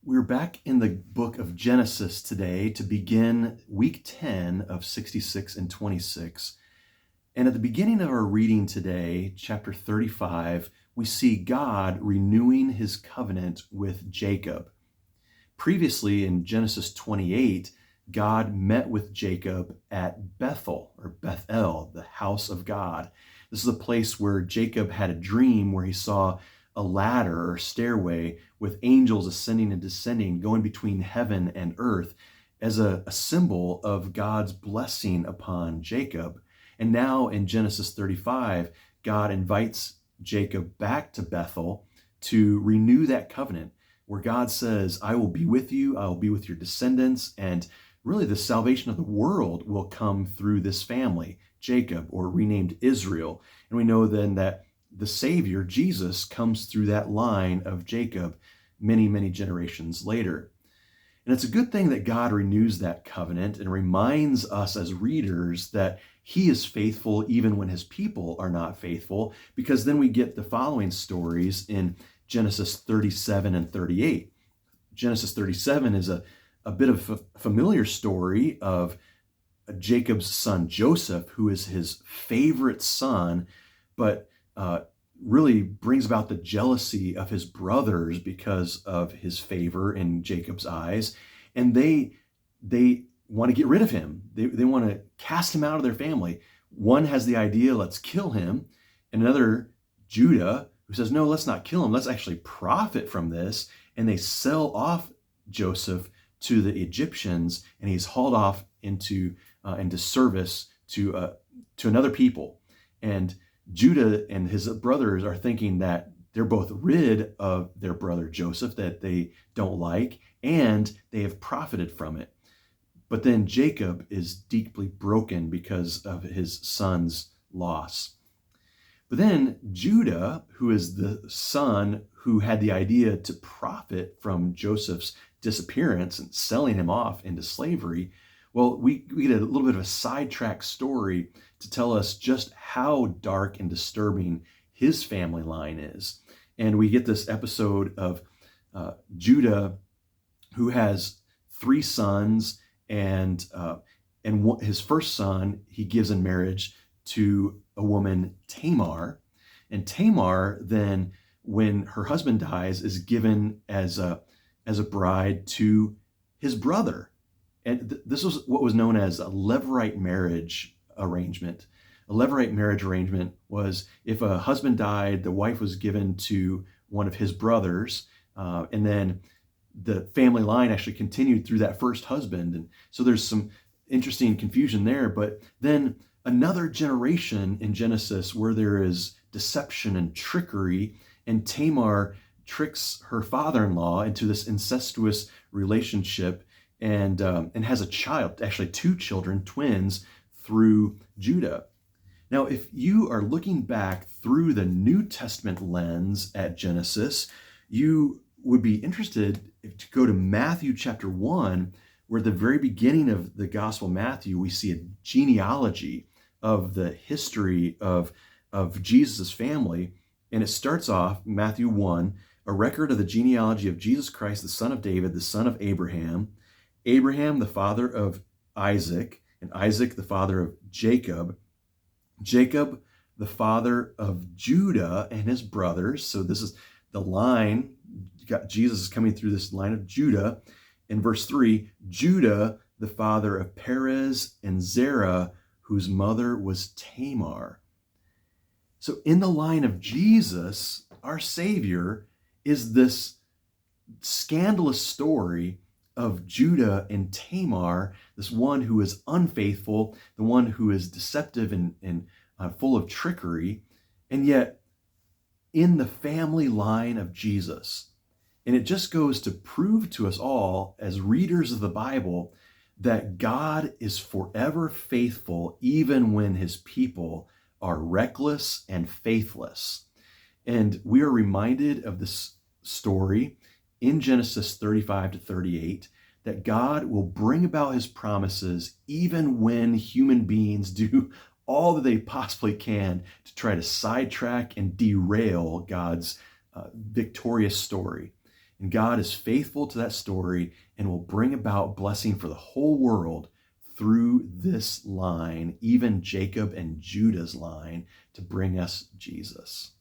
We're back in the book of Genesis today to begin week 10 of 66 and 26. And at the beginning of our reading today, chapter 35, we see God renewing his covenant with Jacob. Previously in Genesis 28, God met with Jacob at Bethel, or Bethel, the house of God. This is a place where Jacob had a dream where he saw a ladder or stairway with angels ascending and descending, going between heaven and earth as a symbol of God's blessing upon Jacob. And now in Genesis 35, God invites Jacob back to Bethel to renew that covenant, where God says, I will be with you, I will be with your descendants, and really the salvation of the world will come through this family, Jacob, or renamed Israel. And we know then that the Savior, Jesus, comes through that line of Jacob many, many generations later. And it's a good thing that God renews that covenant and reminds us as readers that he is faithful even when his people are not faithful, because then we get the following stories in Genesis 37 and 38. Genesis 37 is a bit of a familiar story of Jacob's son Joseph, who is his favorite son, but really brings about the jealousy of his brothers because of his favor in Jacob's eyes. And they want to get rid of him. They want to cast him out of their family. One has the idea, let's kill him. And another, Judah, who says, no, let's not kill him. Let's actually profit from this. And they sell off Joseph to the Egyptians, and he's hauled off into service to another people. And Judah and his brothers are thinking that they're both rid of their brother Joseph that they don't like, and they have profited from it. But then Jacob is deeply broken because of his son's loss. But then Judah, who is the son who had the idea to profit from Joseph's disappearance and selling him off into slavery, well, we get a little bit of a sidetrack story to tell us just how dark and disturbing his family line is. And we get this episode of Judah, who has three sons, and his first son he gives in marriage to a woman, Tamar. And Tamar then, when her husband dies, is given as a bride to his brother. And this was what was known as a levirate marriage arrangement. A levirate marriage arrangement was if a husband died, the wife was given to one of his brothers, and then the family line actually continued through that first husband. And so there's some interesting confusion there. But then another generation in Genesis where there is deception and trickery, and Tamar tricks her father-in-law into this incestuous relationship, and has a child, actually two children, twins, through Judah. Now, if you are looking back through the New Testament lens at Genesis, you would be interested to go to Matthew chapter 1, where at the very beginning of the Gospel of Matthew, we see a genealogy of the history of Jesus' family. And it starts off, Matthew 1, a record of the genealogy of Jesus Christ, the son of David, the son of Abraham, Abraham, the father of Isaac, and Isaac, the father of Jacob, Jacob, the father of Judah and his brothers. So this is the line. Jesus is coming through this line of Judah. In verse 3, Judah, the father of Perez and Zerah, whose mother was Tamar. So in the line of Jesus, our Savior, is this scandalous story of Judah and Tamar, this one who is unfaithful, the one who is deceptive and full of trickery, and yet in the family line of Jesus. And it just goes to prove to us all as readers of the Bible that God is forever faithful even when his people are reckless and faithless. And we are reminded of this story in Genesis 35 to 38, that God will bring about his promises even when human beings do all that they possibly can to try to sidetrack and derail God's victorious story. And God is faithful to that story and will bring about blessing for the whole world through this line, even Jacob and Judah's line, to bring us Jesus.